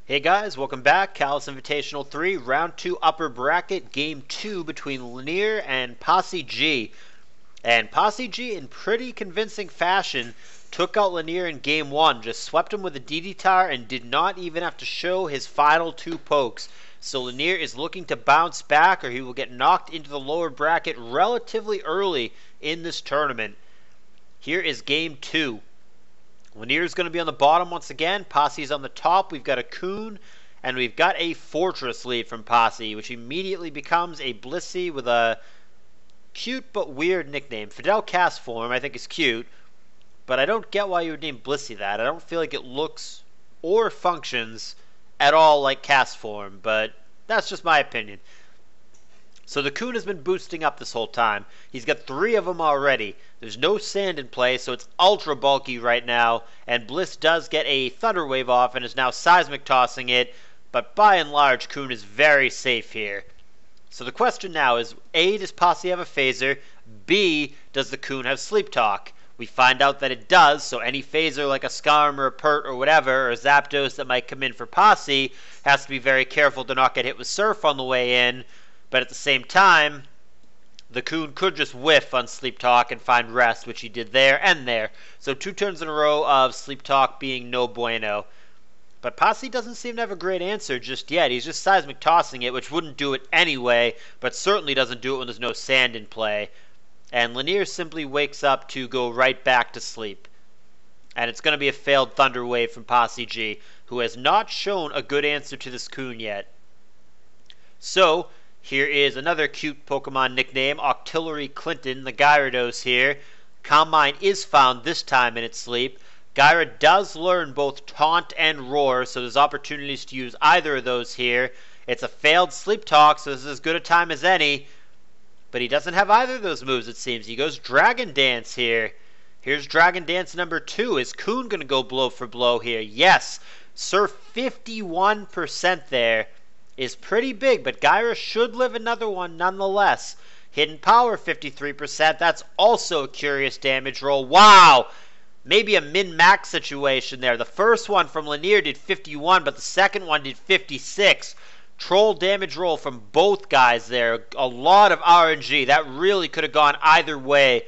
Hey guys, welcome back. CALLOUS Invitational 3, Round 2 Upper Bracket, Game 2 between Lanier and Posse G. And Posse G, in pretty convincing fashion, took out Lanier in Game 1, just swept him with a DD-tar and did not even have to show his final 2 pokes. So Lanier is looking to bounce back or he will get knocked into the lower bracket relatively early in this tournament. Here is Game 2. Lanier's going to be on the bottom once again. Posse's on the top. We've got a Coon, and we've got a Fortress lead from Posse, which immediately becomes a Blissey with a cute but weird nickname. Fidel Cast form, I think, is cute, but I don't get why you would name Blissey that. I don't feel like it looks or functions at all like Cast form, but that's just my opinion. So the Coon has been boosting up this whole time. He's got 3 of them already. There's no sand in play, so it's ultra bulky right now. And Bliss does get a Thunder Wave off and is now seismic tossing it. But by and large, Coon is very safe here. So the question now is, A, does Posse have a phaser? B, does the Coon have Sleep Talk? We find out that it does, so any phaser like a Skarm or a Pert or whatever, or a Zapdos that might come in for Posse, has to be very careful to not get hit with Surf on the way in. But at the same time, the Coon could just whiff on Sleep Talk and find rest, which he did there and there. So 2 turns in a row of Sleep Talk being no bueno. But Posse doesn't seem to have a great answer just yet. He's just seismic tossing it, which wouldn't do it anyway, but certainly doesn't do it when there's no sand in play. And Lanier simply wakes up to go right back to sleep. And it's going to be a failed Thunder Wave from Posse G, who has not shown a good answer to this Coon yet. So here is another cute Pokemon nickname, Octillery Clinton, the Gyarados here. Calm Mind is found this time in its sleep. Gyara does learn both Taunt and Roar, so there's opportunities to use either of those here. It's a failed Sleep Talk, so this is as good a time as any. But he doesn't have either of those moves, it seems. He goes Dragon Dance here. Here's Dragon Dance number 2. Is Coon going to go blow for blow here? Yes. Surf 51% there. Is pretty big, but Gyara should live another one nonetheless. Hidden Power 53%, that's also a curious damage roll. Wow! Maybe a min-max situation there. The first one from Lanier did 51, but the second one did 56. Troll damage roll from both guys there. A lot of RNG. That really could have gone either way.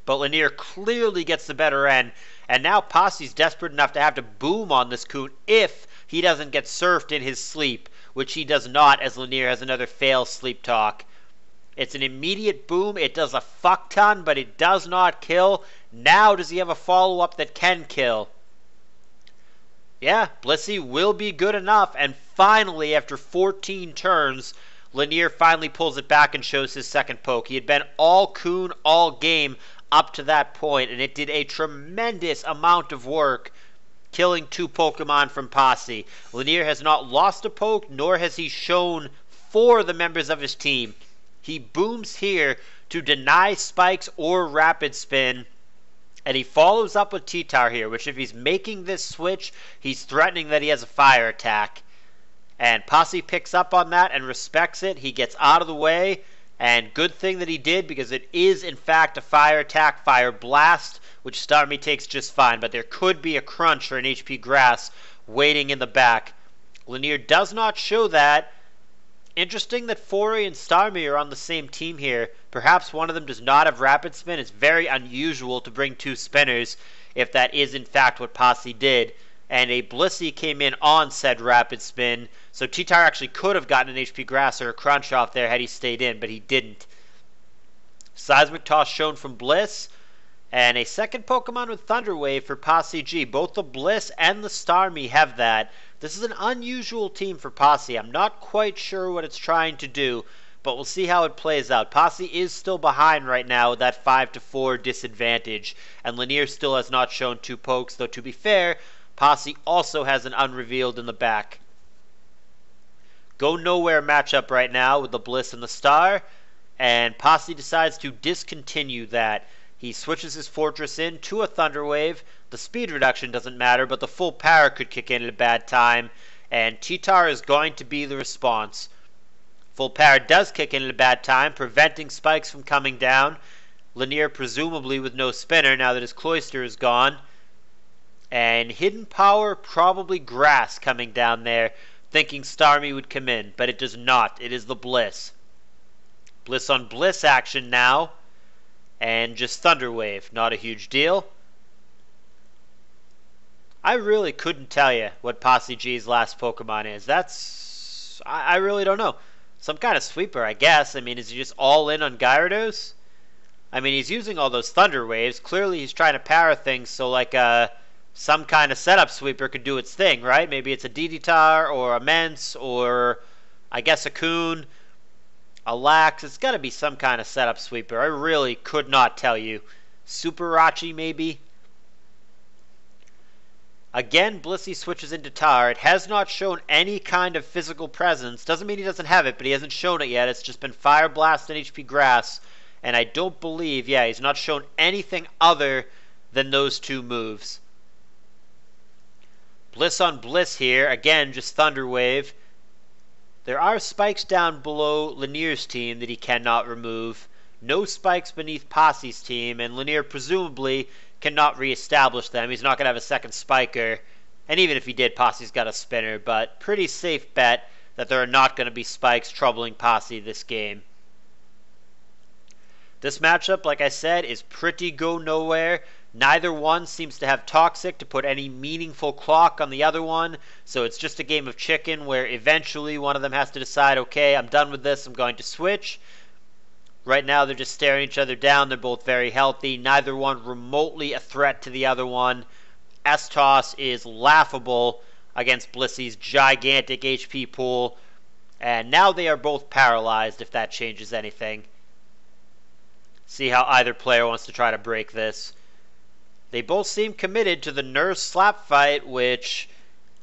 But Lanier clearly gets the better end. And now Posse's desperate enough to have to boom on this Coon if he doesn't get surfed in his sleep, which he does not, as Lanier has another fail Sleep Talk. It's an immediate boom. It does a fuck ton, but it does not kill. Now does he have a follow-up that can kill? Yeah, Blissey will be good enough. And finally, after 14 turns, Lanier finally pulls it back and shows his second poke. He had been all Coon all game up to that point, and it did a tremendous amount of work killing 2 Pokemon from Posse. Lanier has not lost a poke, nor has he shown for the members of his team. He booms here to deny spikes or rapid spin, and he follows up with T-Tar here, which if he's making this switch, he's threatening that he has a fire attack. And Posse picks up on that and respects it. He gets out of the way, and good thing that he did, because it is in fact a fire attack, Fire Blast, which Starmie takes just fine, but there could be a crunch or an HP Grass waiting in the back. Lanier does not show that. Interesting that Foray and Starmie are on the same team here. Perhaps one of them does not have Rapid Spin. It's very unusual to bring 2 spinners if that is in fact what Posse did. And a Blissey came in on said Rapid Spin, so T-Tar actually could have gotten an HP Grass or a crunch off there had he stayed in, but he didn't. Seismic Toss shown from Bliss. And a second Pokemon with Thunder Wave for Posse G. Both the Bliss and the Starmie have that. This is an unusual team for Posse. I'm not quite sure what it's trying to do, but we'll see how it plays out. Posse is still behind right now with that 5-4 disadvantage, and Lanier still has not shown 2 pokes, though to be fair, Posse also has an unrevealed in the back. Go nowhere matchup right now with the Bliss and the Star, and Posse decides to discontinue that. He switches his Fortress in to a Thunder Wave. The speed reduction doesn't matter, but the full power could kick in at a bad time, and T-Tar is going to be the response. Full power does kick in at a bad time, preventing spikes from coming down. Lanier presumably with no spinner now that his Cloyster is gone. And hidden power, probably grass coming down there, thinking Starmie would come in, but it does not. It is the Bliss. Bliss on Bliss action now, and just Thunder Wave. Not a huge deal. I really couldn't tell you what Posse G's last Pokemon is. I really don't know. Some kind of sweeper, I guess. I mean, is he just all in on Gyarados? I mean, he's using all those Thunder Waves. Clearly, he's trying to power things so, like, some kind of setup sweeper could do its thing, right? Maybe it's a Digitar or a Mence or, I guess, a Coon, a Lax. It's got to be some kind of setup sweeper. I really could not tell you. Super Rachi, maybe? Again, Blissey switches into Tar. It has not shown any kind of physical presence. Doesn't mean he doesn't have it, but he hasn't shown it yet. It's just been Fire Blast and HP Grass. And I don't believe, yeah, he's not shown anything other than those two moves. Bliss on Bliss here. Again, just Thunder Wave. There are spikes down below Lanier's team that he cannot remove. No spikes beneath Posse's team, and Lanier presumably cannot reestablish them. He's not going to have a second spiker. And even if he did, Posse's got a spinner. But pretty safe bet that there are not going to be spikes troubling Posse this game. This matchup, like I said, is pretty go nowhere. Neither one seems to have Toxic to put any meaningful clock on the other one, so it's just a game of chicken where eventually one of them has to decide, okay, I'm done with this, I'm going to switch. Right now they're just staring each other down. They're both very healthy. Neither one remotely a threat to the other one. S-Toss is laughable against Blissey's gigantic HP pool, and now they are both paralyzed if that changes anything. See how either player wants to try to break this. They both seem committed to the nurse slap fight, which,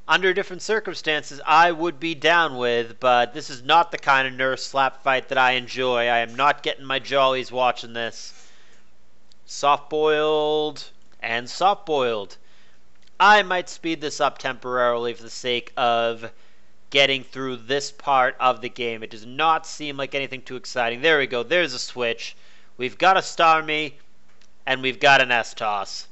under different circumstances, I would be down with, but this is not the kind of nurse slap fight that I enjoy. I am not getting my jollies watching this. Soft-boiled and soft-boiled. I might speed this up temporarily for the sake of getting through this part of the game. It does not seem like anything too exciting. There we go. There's a switch. We've got a Starmie, and we've got an S-Toss.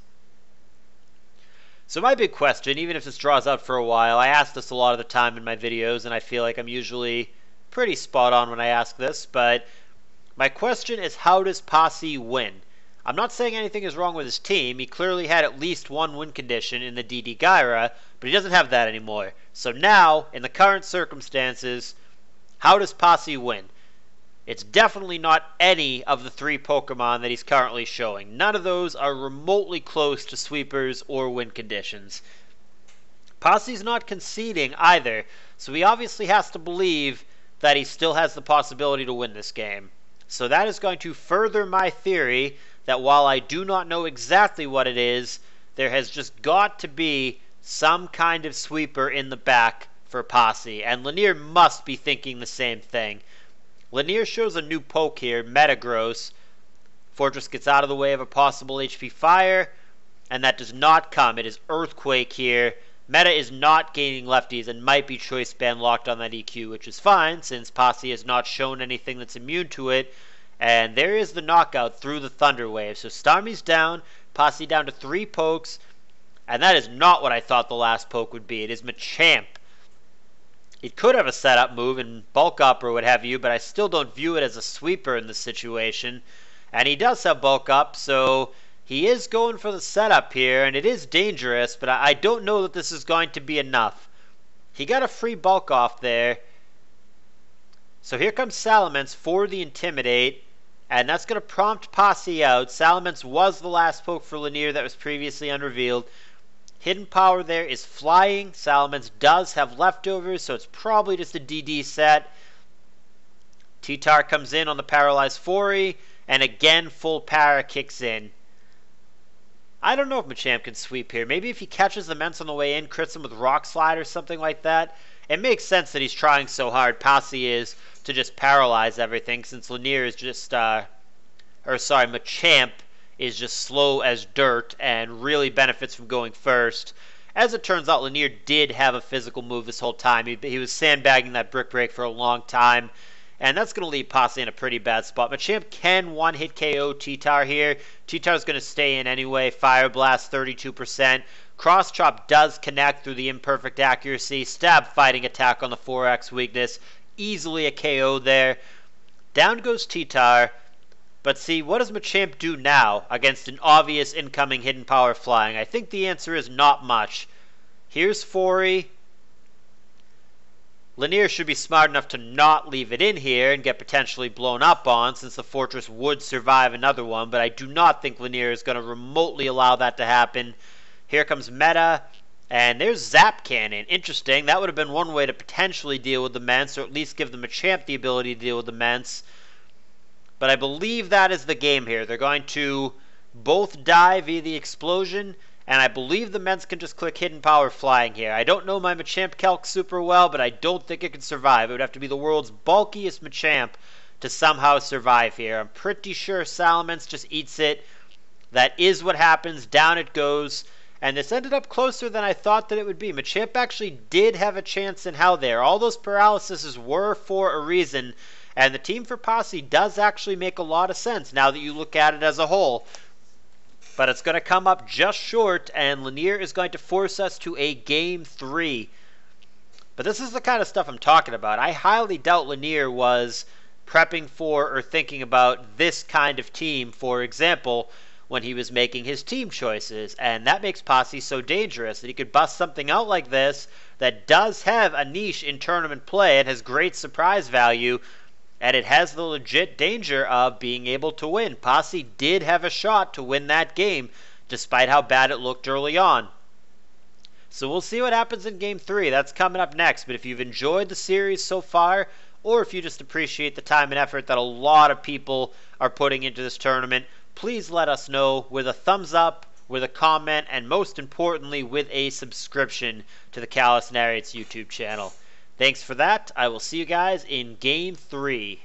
So my big question, even if this draws out for a while, I ask this a lot of the time in my videos, and I feel like I'm usually pretty spot on when I ask this, but my question is, how does Posse win? I'm not saying anything is wrong with his team. He clearly had at least one win condition in the DD Gyra, but he doesn't have that anymore. So now, in the current circumstances, how does Posse win? It's definitely not any of the three Pokemon that he's currently showing. None of those are remotely close to sweepers or win conditions. Posse's not conceding either, so he obviously has to believe that he still has the possibility to win this game. So that is going to further my theory that while I do not know exactly what it is, there has just got to be some kind of sweeper in the back for Posse, and Lanier must be thinking the same thing. Lanier shows a new poke here, Metagross. Fortress gets out of the way of a possible HP Fire, and that does not come. It is Earthquake here. Meta is not gaining lefties and might be Choice Band locked on that EQ, which is fine, since Posse has not shown anything that's immune to it. And there is the knockout through the Thunder Wave. So Starmie's down, Posse down to 3 pokes, and that is not what I thought the last poke would be. It is Machamp. It could have a setup move and bulk up or what have you, but I still don't view it as a sweeper in this situation. And he does have bulk up, so he is going for the setup here, and it is dangerous, but I don't know that this is going to be enough. He got a free bulk off there. So here comes Salamence for the Intimidate, and that's going to prompt Posse out. Salamence was the last poke for Lanier that was previously unrevealed. Hidden power there is flying. Salamence does have leftovers, so it's probably just a DD set. T-Tar comes in on the Paralyzed Fori, and again full para kicks in. I don't know if Machamp can sweep here. Maybe if he catches the Mence on the way in, crits him with Rock Slide or something like that. It makes sense that he's trying so hard, Posse is, to just paralyze everything, since Lanier is just, Machamp is just slow as dirt and really benefits from going first. As it turns out, Lanier did have a physical move this whole time. He was sandbagging that Brick Break for a long time, and that's going to leave Posse in a pretty bad spot. Machamp can one-hit KO T-Tar here. T-Tar's going to stay in anyway. Fire Blast, 32%. Cross chop does connect through the imperfect accuracy. Stab fighting attack on the 4x weakness. Easily a KO there. Down goes T-Tar. But see, what does Machamp do now against an obvious incoming hidden power flying? I think the answer is not much. Here's Fori. Lanier should be smart enough to not leave it in here and get potentially blown up on, since the Fortress would survive another one, but I do not think Lanier is going to remotely allow that to happen. Here comes Meta, and there's Zap Cannon. Interesting. That would have been one way to potentially deal with the Mence, or at least give the Machamp the ability to deal with the Mence. But I believe that is the game here. They're going to both die via the explosion, and I believe the Mence can just click Hidden Power Flying here. I don't know my Machamp calc super well, but I don't think it can survive. It would have to be the world's bulkiest Machamp to somehow survive here. I'm pretty sure Salamence just eats it. That is what happens. Down it goes. And this ended up closer than I thought that it would be. Machamp actually did have a chance in hell there. All those paralyses were for a reason. And the team for Posse does actually make a lot of sense now that you look at it as a whole. But it's going to come up just short, and Lanier is going to force us to a Game 3. But this is the kind of stuff I'm talking about. I highly doubt Lanier was prepping for or thinking about this kind of team, for example, when he was making his team choices. And that makes Posse so dangerous, that he could bust something out like this that does have a niche in tournament play and has great surprise value. And it has the legit danger of being able to win. Posse did have a shot to win that game, despite how bad it looked early on. So we'll see what happens in Game 3. That's coming up next. But if you've enjoyed the series so far, or if you just appreciate the time and effort that a lot of people are putting into this tournament, please let us know with a thumbs up, with a comment, and most importantly, with a subscription to the CALLOUS Narrates YouTube channel. Thanks for that. I will see you guys in Game 3.